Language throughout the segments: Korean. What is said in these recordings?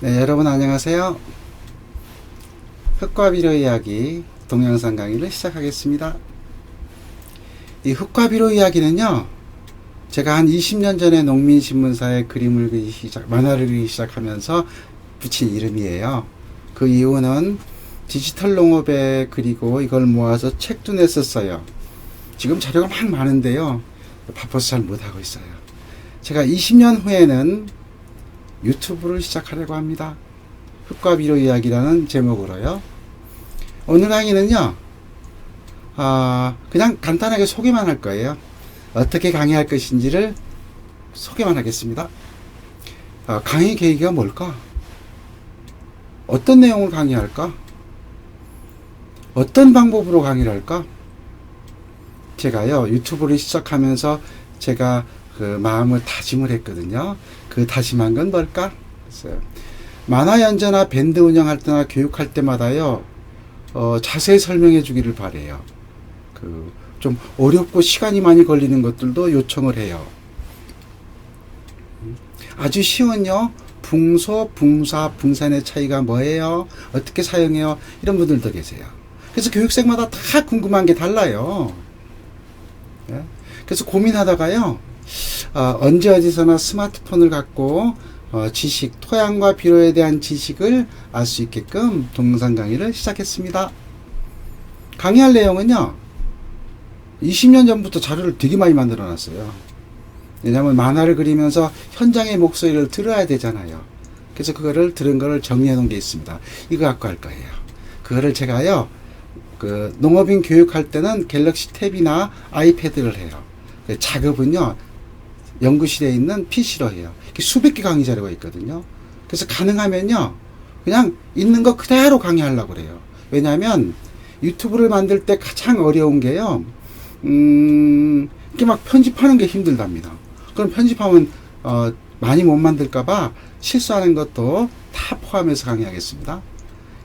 네, 여러분 안녕하세요. 흙과 비료 이야기 동영상 강의를 시작하겠습니다. 이 흙과 비료 이야기는요, 제가 한 20년 전에 농민신문사에 만화를 그리기 시작하면서 붙인 이름이에요. 그 이유는 디지털 농업에 그리고 이걸 모아서 책도 냈었어요. 지금 자료가 막 많은데요, 바빠서 잘 못하고 있어요. 제가 20년 후에는 유튜브를 시작하려고 합니다. 흙과 비료 이야기라는 제목으로요. 오늘 강의는요, 그냥 간단하게 소개만 할 거예요. 어떻게 강의할 것인지를 소개만 하겠습니다. 강의 계기가 뭘까? 어떤 내용을 강의할까? 어떤 방법으로 강의를 할까? 제가요, 유튜브를 시작하면서 제가 그 마음을 다짐을 했거든요. 그 다짐한 건 뭘까? 그래서 만화 연재나 밴드 운영할 때나 교육할 때마다요, 자세히 설명해 주기를 바래요. 좀 어렵고 시간이 많이 걸리는 것들도 요청을 해요. 아주 쉬운요, 붕소, 붕사, 붕산의 차이가 뭐예요? 어떻게 사용해요? 이런 분들도 계세요. 그래서 교육생마다 다 궁금한 게 달라요. 그래서 고민하다가요, 언제 어디서나 스마트폰을 갖고 지식, 토양과 비료에 대한 지식을 알 수 있게끔 동영상 강의를 시작했습니다. 강의할 내용은요, 20년 전부터 자료를 되게 많이 만들어 놨어요. 왜냐하면 만화를 그리면서 현장의 목소리를 들어야 되잖아요. 그래서 그거를 들은 거를 정리해 놓은 게 있습니다. 이거 갖고 할 거예요. 그거를 제가요, 농업인 교육할 때는 갤럭시 탭이나 아이패드를 해요. 작업은요, 연구실에 있는 PC로 해요. 수백 개 강의 자료가 있거든요. 그래서 가능하면요, 그냥 있는 거 그대로 강의하려고 그래요. 왜냐하면 유튜브를 만들 때 가장 어려운 게요, 이렇게 막 편집하는 게 힘들답니다. 그럼 편집하면 많이 못 만들까봐 실수하는 것도 다 포함해서 강의하겠습니다.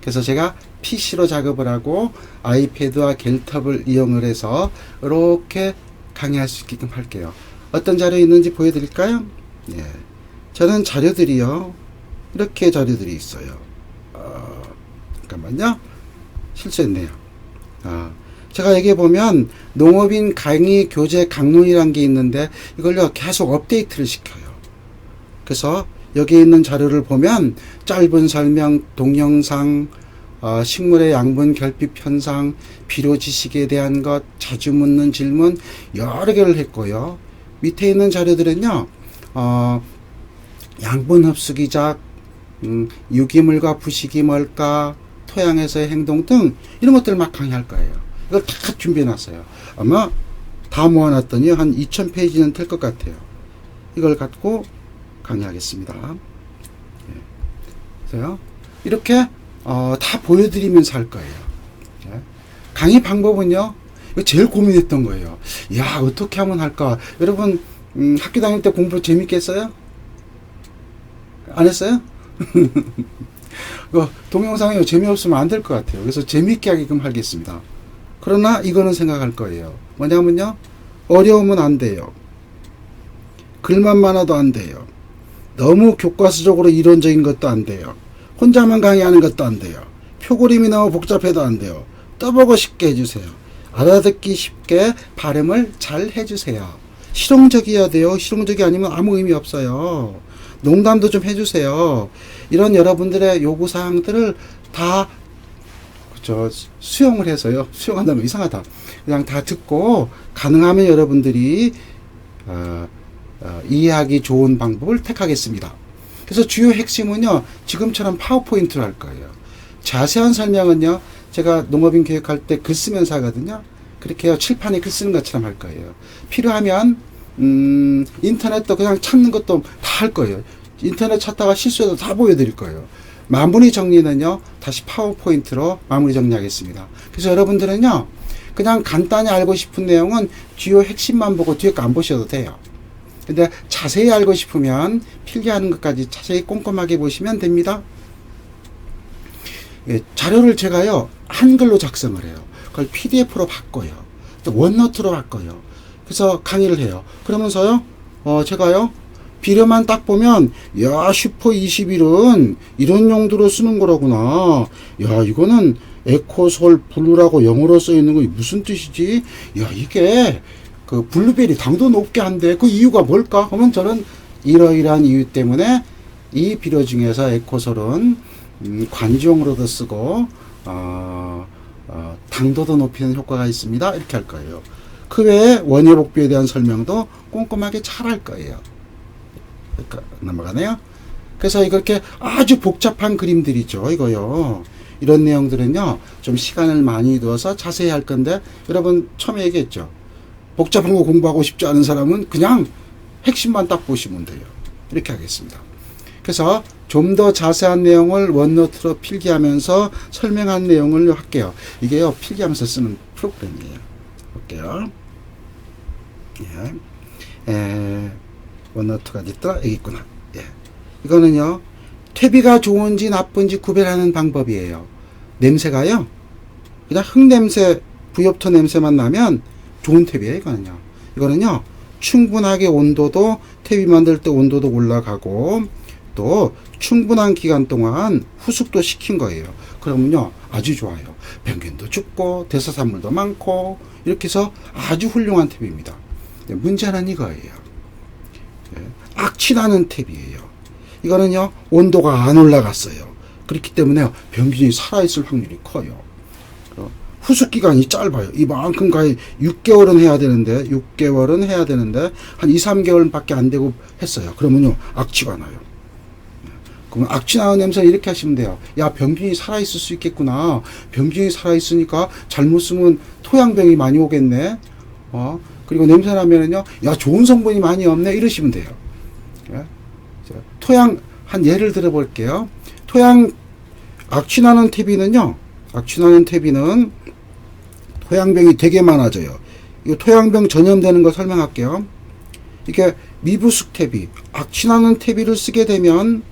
그래서 제가 PC로 작업을 하고 아이패드와 갤탑을 이용을 해서 이렇게 강의할 수 있게끔 할게요. 어떤 자료 있는지 보여드릴까요? 예. 저는 자료들이요, 이렇게 자료들이 있어요. 잠깐만요. 실수했네요. 제가 여기 보면 농업인 강의 교재 강론이라는 게 있는데 이걸요, 계속 업데이트를 시켜요. 그래서 여기 있는 자료를 보면 짧은 설명, 동영상, 식물의 양분 결핍 현상, 비료 지식에 대한 것, 자주 묻는 질문 여러 개를 했고요. 밑에 있는 자료들은요, 양분 흡수 기작, 유기물과 부식이 뭘까, 토양에서의 행동 등 이런 것들을 막 강의할 거예요. 이걸 다 준비해 놨어요. 아마 다 모아놨더니 한 2000페이지는 될 것 같아요. 이걸 갖고 강의하겠습니다. 그래서 이렇게 다 보여드리면서 할 거예요. 강의 방법은요, 이거 제일 고민했던 거예요. 야, 어떻게 하면 할까? 여러분, 학교 다닐 때 공부 재밌게 했어요? 안 했어요? 동영상이 재미없으면 안 될 것 같아요. 그래서 재밌게 하게끔 하겠습니다. 그러나 이거는 생각할 거예요. 뭐냐면요, 어려우면 안 돼요. 글만 많아도 안 돼요. 너무 교과서적으로 이론적인 것도 안 돼요. 혼자만 강의하는 것도 안 돼요. 표그림이 너무 복잡해도 안 돼요. 떠보고 쉽게 해주세요. 알아듣기 쉽게 발음을 잘 해주세요. 실용적이어야 돼요. 실용적이 아니면 아무 의미 없어요. 농담도 좀 해주세요. 이런 여러분들의 요구사항들을 다 수용을 해서요. 수용한다면 이상하다. 그냥 다 듣고 가능하면 여러분들이 이해하기 좋은 방법을 택하겠습니다. 그래서 주요 핵심은요, 지금처럼 파워포인트로 할 거예요. 자세한 설명은요, 제가 농업인 교육할 때 글 쓰면서 하거든요. 그렇게요, 칠판에 글 쓰는 것처럼 할 거예요. 필요하면 인터넷도 그냥 찾는 것도 다 할 거예요. 인터넷 찾다가 실수해도 다 보여드릴 거예요. 마무리 정리는요, 다시 파워포인트로 마무리 정리하겠습니다. 그래서 여러분들은요, 그냥 간단히 알고 싶은 내용은 주요 핵심만 보고 뒤에 거 안 보셔도 돼요. 근데 자세히 알고 싶으면 필기하는 것까지 자세히 꼼꼼하게 보시면 됩니다. 예, 자료를 제가요, 한글로 작성을 해요. 그걸 PDF로 바꿔요. 또 원노트로 바꿔요. 그래서 강의를 해요. 그러면서요, 제가요, 비료만 딱 보면 야 슈퍼 21은 이런 용도로 쓰는 거라구나. 야 이거는 에코솔 블루라고 영어로 써 있는 거 무슨 뜻이지? 야 이게 그 블루베리 당도 높게 한대. 그 이유가 뭘까? 하면 저는 이러이러한 이유 때문에 이 비료 중에서 에코솔은 관주용으로도 쓰고 당도도 높이는 효과가 있습니다. 이렇게 할 거예요. 그 외에 원예복비에 대한 설명도 꼼꼼하게 잘 할 거예요. 그러니까 넘어가네요. 그래서 이렇게 아주 복잡한 그림들이죠. 이거요. 이런 내용들은요. 좀 시간을 많이 두어서 자세히 할 건데 여러분 처음에 얘기했죠. 복잡한 거 공부하고 싶지 않은 사람은 그냥 핵심만 딱 보시면 돼요. 이렇게 하겠습니다. 그래서 좀 더 자세한 내용을 원노트로 필기하면서 설명한 내용을 할게요. 이게요. 필기하면서 쓰는 프로그램이에요. 볼게요. 예. 원노트가 있더라? 여기 있구나. 예. 이거는요. 퇴비가 좋은지 나쁜지 구별하는 방법이에요. 냄새가요. 그냥 흙냄새, 부엽토 냄새만 나면 좋은 퇴비예요. 이거는요. 충분하게 온도도 퇴비 만들 때 온도도 올라가고 또 충분한 기간 동안 후숙도 시킨 거예요. 그러면요. 아주 좋아요. 병균도 죽고 대사산물도 많고 이렇게 해서 아주 훌륭한 퇴비입니다. 문제는 이거예요. 악취나는 탭이에요. 이거는요 온도가 안 올라갔어요. 그렇기 때문에 병균이 살아있을 확률이 커요. 후숙기간이 짧아요. 이만큼 거의 6개월은 해야 되는데 한 2, 3개월밖에 안 되고 했어요. 그러면요 악취가 나요. 그럼 악취 나는 냄새는 이렇게 하시면 돼요. 야 병균이 살아있을 수 있겠구나. 병균이 살아있으니까 잘못 쓰면 토양병이 많이 오겠네. 그리고 냄새 나면은요 야 좋은 성분이 많이 없네 이러시면 돼요. 토양 한 예를 들어 볼게요. 토양 악취나는 퇴비는요. 토양병이 되게 많아져요. 이 토양병 전염되는 거 설명할게요. 이게 미부숙 퇴비, 악취나는 퇴비를 쓰게 되면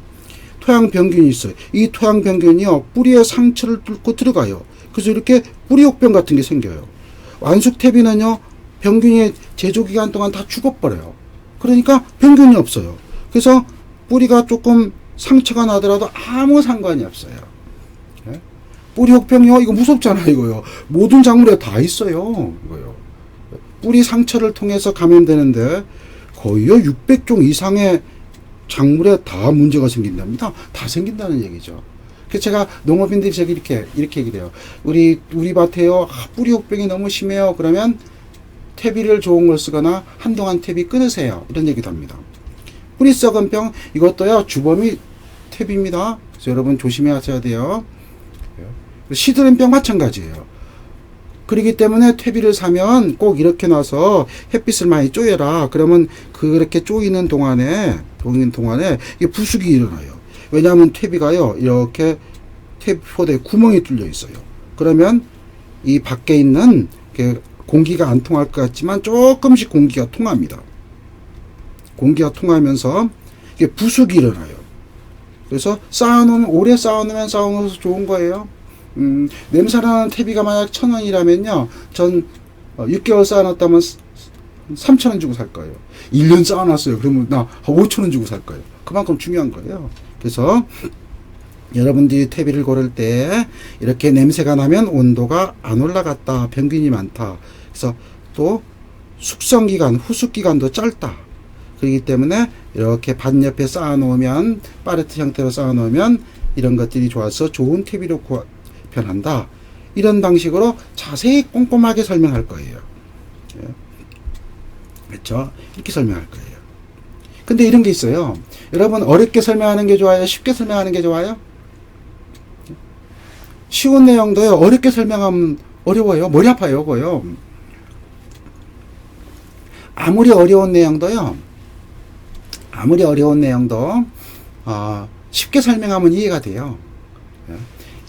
토양병균이 있어요. 이 토양병균이요 뿌리에 상처를 뚫고 들어가요. 그래서 이렇게 뿌리옥병 같은 게 생겨요. 완숙 퇴비는요 병균이 제조기간 동안 다 죽어버려요. 그러니까 병균이 없어요. 그래서 뿌리가 조금 상처가 나더라도 아무 상관이 없어요. 뿌리 혹병이요? 이거 무섭잖아요, 이거요. 모든 작물에 다 있어요, 이거요. 뿌리 상처를 통해서 감염되는데 거의요 600종 이상의 작물에 다 문제가 생긴답니다. 다 생긴다는 얘기죠. 그래서 제가 농업인들이 저기 이렇게 얘기해요. 우리 밭에요 뿌리 혹병이 너무 심해요. 그러면 퇴비를 좋은 걸 쓰거나 한동안 퇴비 끊으세요. 이런 얘기도 합니다. 뿌리 썩은 병 이것도요 주범이 퇴비입니다. 그래서 여러분 조심하셔야 돼요. 시드름 병 마찬가지예요. 그렇기 때문에 퇴비를 사면 꼭 이렇게 놔서 햇빛을 많이 쬐라. 그러면 그렇게 쪼이는 동안에 이게 부숙이 일어나요. 왜냐하면 퇴비가요 이렇게 퇴비포대에 구멍이 뚫려 있어요. 그러면 이 밖에 있는 공기가 안 통할 것 같지만 조금씩 공기가 통합니다. 공기가 통하면서 이게 부숙이 일어나요. 그래서 오래 쌓아놓으면서 좋은 거예요. 냄새나는 퇴비가 만약 1,000원이라면요. 전 6개월 쌓아놨다면 3,000원 주고 살 거예요. 1년 쌓아놨어요. 그러면 나 5,000원 주고 살 거예요. 그만큼 중요한 거예요. 그래서 여러분들이 퇴비를 고를 때 이렇게 냄새가 나면 온도가 안 올라갔다. 병균이 많다. 그래서 또 숙성기간, 후숙기간도 짧다. 그렇기 때문에 이렇게 밭 옆에 쌓아놓으면 파레트 형태로 쌓아놓으면 이런 것들이 좋아서 좋은 퇴비로 변한다. 이런 방식으로 자세히 꼼꼼하게 설명할 거예요. 그렇죠? 이렇게 설명할 거예요. 근데 이런 게 있어요. 여러분 어렵게 설명하는 게 좋아요? 쉽게 설명하는 게 좋아요? 쉬운 내용도요. 어렵게 설명하면 어려워요. 머리 아파요. 그거요. 아무리 어려운 내용도 쉽게 설명하면 이해가 돼요.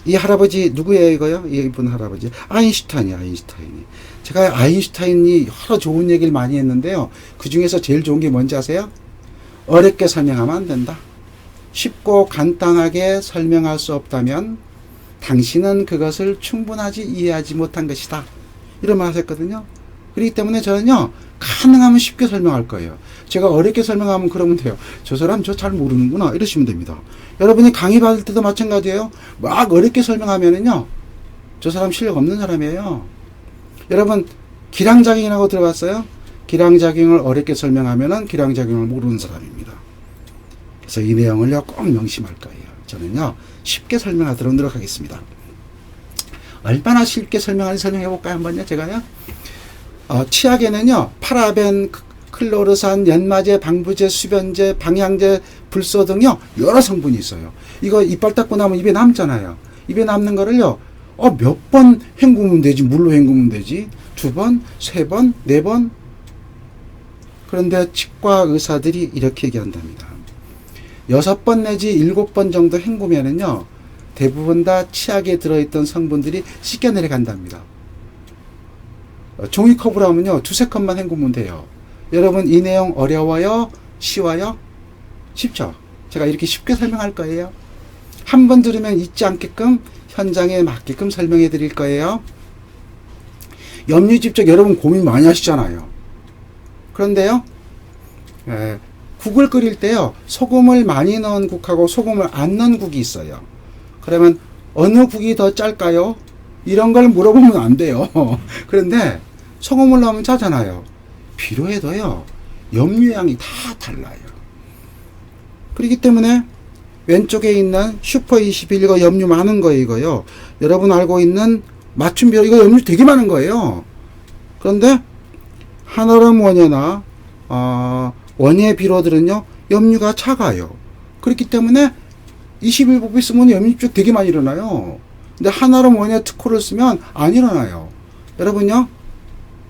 이 할아버지 누구예요 이거요? 이분 할아버지 아인슈타인이. 제가 아인슈타인이 여러 좋은 얘기를 많이 했는데요. 그 중에서 제일 좋은 게 뭔지 아세요? 어렵게 설명하면 안 된다. 쉽고 간단하게 설명할 수 없다면 당신은 그것을 충분하지 이해하지 못한 것이다. 이런 말 하셨거든요. 그렇기 때문에 저는요 가능하면 쉽게 설명할 거예요. 제가 어렵게 설명하면 그러면 돼요. 저 사람 저 잘 모르는구나 이러시면 됩니다. 여러분이 강의 받을 때도 마찬가지예요. 막 어렵게 설명하면은요, 저 사람 실력 없는 사람이에요. 여러분 기량작용이라고 들어봤어요? 기량작용을 어렵게 설명하면은 기량작용을 모르는 사람입니다. 그래서 이 내용을요 꼭 명심할 거예요. 저는요 쉽게 설명하도록 노력하겠습니다. 얼마나 쉽게 설명하는지 설명해 볼까요? 한번요. 제가요 치약에는요 파라벤, 클로르산, 연마제, 방부제, 수변제, 방향제, 불소 등요 여러 성분이 있어요. 이거 이빨 닦고 나면 입에 남잖아요. 입에 남는 거를요 몇 번 헹구면 되지, 물로 헹구면 되지, 2번, 3번, 4번. 그런데 치과 의사들이 이렇게 얘기한답니다. 6번 내지 7번 정도 헹구면은요 대부분 다 치약에 들어있던 성분들이 씻겨 내려간답니다. 종이컵으로 하면요 2-3컵만 헹구면 돼요. 여러분 이 내용 어려워요? 쉬워요? 쉽죠? 제가 이렇게 쉽게 설명할 거예요. 한 번 들으면 잊지 않게끔 현장에 맞게끔 설명해 드릴 거예요. 염류집적 여러분 고민 많이 하시잖아요. 그런데요 국을 끓일 때요 소금을 많이 넣은 국하고 소금을 안 넣은 국이 있어요. 그러면 어느 국이 더 짤까요? 이런 걸 물어보면 안 돼요. 그런데 소금을 넣으면 짜잖아요. 비료에도요 염류양이 다 달라요. 그렇기 때문에 왼쪽에 있는 슈퍼 21 이거 염류 많은 거 이거요. 여러분 알고 있는 맞춤 비료 이거 염류 되게 많은 거예요. 그런데 한얼음 원예나 원예 비료들은요 염류가 작아요. 그렇기 때문에 21법 쓰면 염류집 되게 많이 일어나요. 근데 한얼음 원예 특허를 쓰면 안 일어나요. 여러분요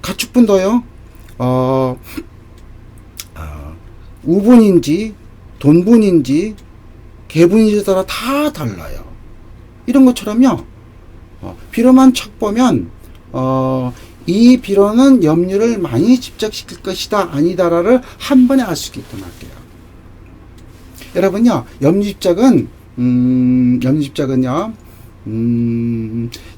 가축분도요 우분인지 돈분인지 개분인지에 따라 다 달라요. 이런 것처럼요 비료만 척 보면 이 비료는 염류를 많이 집적시킬 것이다 아니다를 한 번에 알 수 있게끔 할게요. 여러분요 염류집적은요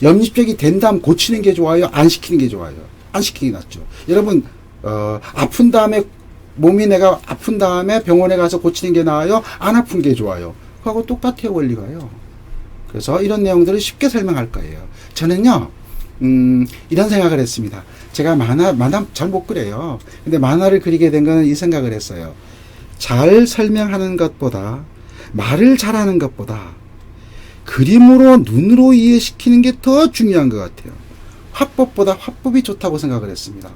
염류집적이 된 다음 고치는 게 좋아요? 안 시키는 게 좋아요? 안 시키는 게 낫죠. 여러분 아픈 다음에 몸이 내가 아픈 다음에 병원에 가서 고치는 게 나아요? 안 아픈 게 좋아요? 그하고 똑같아요. 원리가요. 그래서 이런 내용들을 쉽게 설명할 거예요. 저는요 이런 생각을 했습니다. 제가 만화 잘 못 그려요. 근데 만화를 그리게 된 거는 이 생각을 했어요. 잘 설명하는 것보다 말을 잘하는 것보다 그림으로 눈으로 이해시키는 게 더 중요한 것 같아요. 화법보다 화법이 좋다고 생각을 했습니다.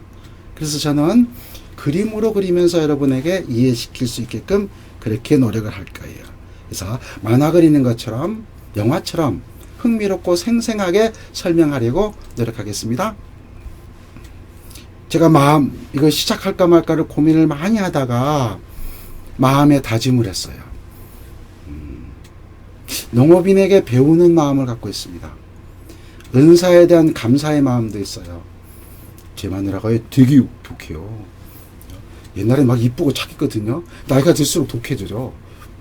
그래서 저는 그림으로 그리면서 여러분에게 이해시킬 수 있게끔 그렇게 노력을 할 거예요. 그래서 만화 그리는 것처럼 영화처럼 흥미롭고 생생하게 설명하려고 노력하겠습니다. 제가 이거 시작할까 말까를 고민을 많이 하다가 마음에 다짐을 했어요. 농업인에게 배우는 마음을 갖고 있습니다. 은사에 대한 감사의 마음도 있어요. 제 마누라가 되게 독해요. 옛날에 막 이쁘고 착했거든요. 나이가 들수록 독해져요.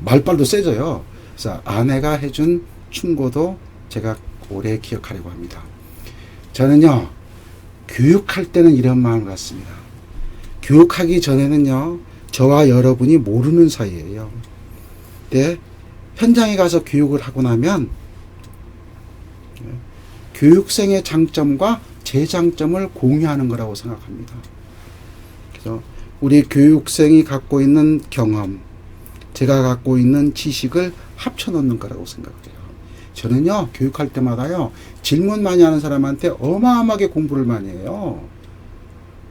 말빨도 세져요. 그래서 아내가 해준 충고도 제가 오래 기억하려고 합니다. 저는요 교육할 때는 이런 마음을 갖습니다. 교육하기 전에는요 저와 여러분이 모르는 사이예요. 근데 현장에 가서 교육을 하고 나면 교육생의 장점과 제 장점을 공유하는 거라고 생각합니다. 그래서 우리 교육생이 갖고 있는 경험, 제가 갖고 있는 지식을 합쳐놓는 거라고 생각해요. 저는요 교육할 때마다요 질문 많이 하는 사람한테 어마어마하게 공부를 많이 해요.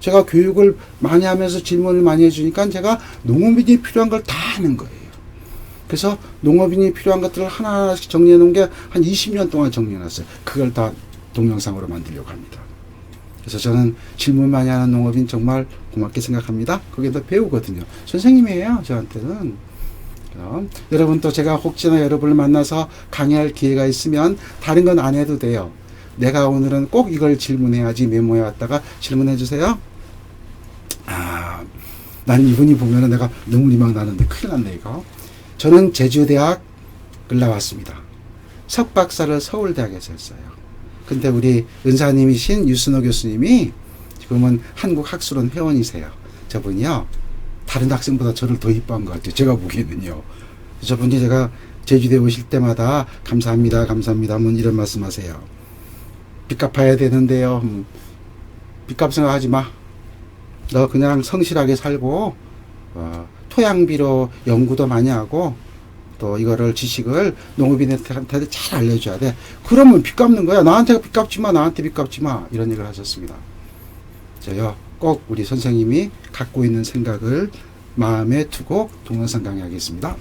제가 교육을 많이 하면서 질문을 많이 해주니까 제가 농업인이 필요한 걸 다 하는 거예요. 그래서 농업인이 필요한 것들을 하나하나씩 정리해 놓은 게 한 20년 동안 정리해 놨어요. 그걸 다 동영상으로 만들려고 합니다. 그래서 저는 질문 많이 하는 농업인 정말 고맙게 생각합니다. 거기서 배우거든요. 선생님이에요 저한테는. 그럼 여러분 또 제가 혹시나 여러분을 만나서 강의할 기회가 있으면 다른 건 안 해도 돼요. 내가 오늘은 꼭 이걸 질문해야지 메모해 왔다가 질문해 주세요. 난 이분이 보면은 내가 눈물이 막 나는데 큰일 났네 이거. 저는 제주대학을 나왔습니다. 석박사를 서울대학에서 했어요. 근데 우리 은사님이신 유순호 교수님이 지금은 한국학술원 회원이세요. 저분이요, 다른 학생보다 저를 더 이뻐한 것 같아요. 제가 보기에는요. 저분이 제가 제주도에 오실 때마다 감사합니다, 감사합니다 하면 이런 말씀 하세요. 빚 갚아야 되는데요. 빚값 생각하지 마. 너 그냥 성실하게 살고, 토양비로 연구도 많이 하고, 또 이거를 지식을 농업인한테 잘 알려줘야 돼. 그러면 빚 갚는 거야. 나한테 빚 갚지 마, 나한테 빚 갚지 마. 이런 얘기를 하셨습니다. 저요, 꼭 우리 선생님이 갖고 있는 생각을 마음에 두고 동영상 강의하겠습니다.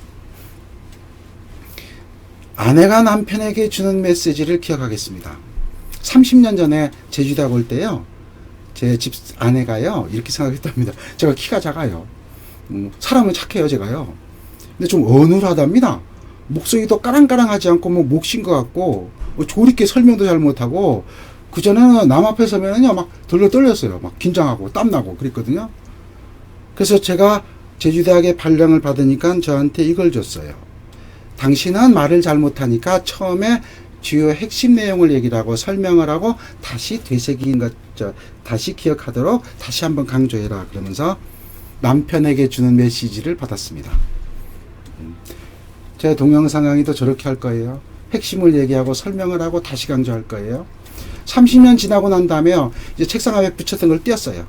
아내가 남편에게 주는 메시지를 기억하겠습니다. 30년 전에 제주도에 올 때요, 제 집 아내가요, 이렇게 생각했답니다. 제가 키가 작아요. 사람은 착해요, 제가요. 근데 좀 어눌하답니다. 목소리도 까랑까랑하지 않고, 뭐, 목신 것 같고, 조리 있게 설명도 잘 못하고, 그전에는 남 앞에 서면은요, 막 덜덜 떨렸어요. 막 긴장하고, 땀나고, 그랬거든요. 그래서 제가 제주대학에 발령을 받으니까 저한테 이걸 줬어요. 당신은 말을 잘 못하니까 처음에 주요 핵심 내용을 얘기를 하고 설명을 하고 다시 되새긴 것, 다시 기억하도록 다시 한번 강조해라. 그러면서 남편에게 주는 메시지를 받았습니다. 제 동영상 강의도 저렇게 할 거예요. 핵심을 얘기하고 설명을 하고 다시 강조할 거예요. 30년 지나고 난 다음에요, 이제 책상 앞에 붙였던 걸 띄었어요.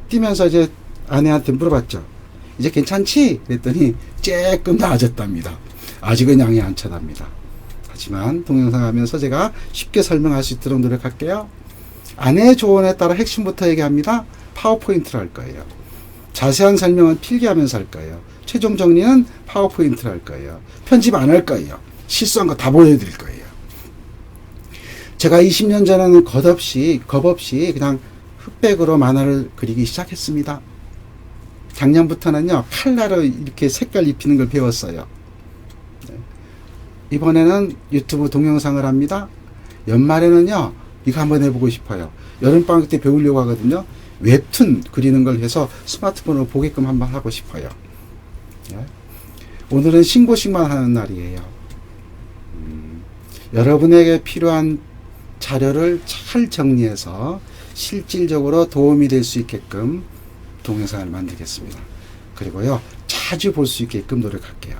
띄면서 이제 아내한테 물어봤죠. 이제 괜찮지? 그랬더니 조금 나아졌답니다. 아직은 양이 안 차답니다. 하지만 동영상 하면서 제가 쉽게 설명할 수 있도록 노력할게요. 아내의 조언에 따라 핵심부터 얘기합니다. 파워포인트를 할 거예요. 자세한 설명은 필기하면서 할 거예요. 최종 정리는 파워포인트를 할 거예요. 편집 안 할 거예요. 실수한 거 다 보여드릴 거예요. 제가 20년 전에는 겁 없이 그냥 흑백으로 만화를 그리기 시작했습니다. 작년부터는요, 칼라로 이렇게 색깔 입히는 걸 배웠어요. 이번에는 유튜브 동영상을 합니다. 연말에는요, 이거 한번 해보고 싶어요. 여름방학 때 배우려고 하거든요. 웹툰 그리는 걸 해서 스마트폰으로 보게끔 한번 하고 싶어요. 오늘은 신고식만 하는 날이에요. 여러분에게 필요한 자료를 잘 정리해서 실질적으로 도움이 될 수 있게끔 동영상을 만들겠습니다. 그리고요, 자주 볼 수 있게끔 노력할게요.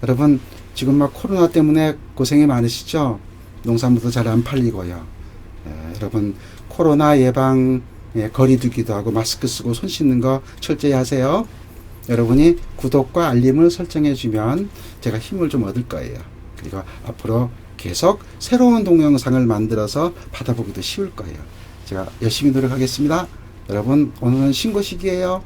여러분, 지금 막 코로나 때문에 고생이 많으시죠? 농산물도 잘 안 팔리고요. 여러분, 코로나 예방, 거리 두기도 하고 마스크 쓰고 손 씻는 거 철저히 하세요. 여러분이 구독과 알림을 설정해 주면 제가 힘을 좀 얻을 거예요. 그리고 앞으로 계속 새로운 동영상을 만들어서 받아보기도 쉬울 거예요. 제가 열심히 노력하겠습니다. 여러분, 오늘은 신고식이에요.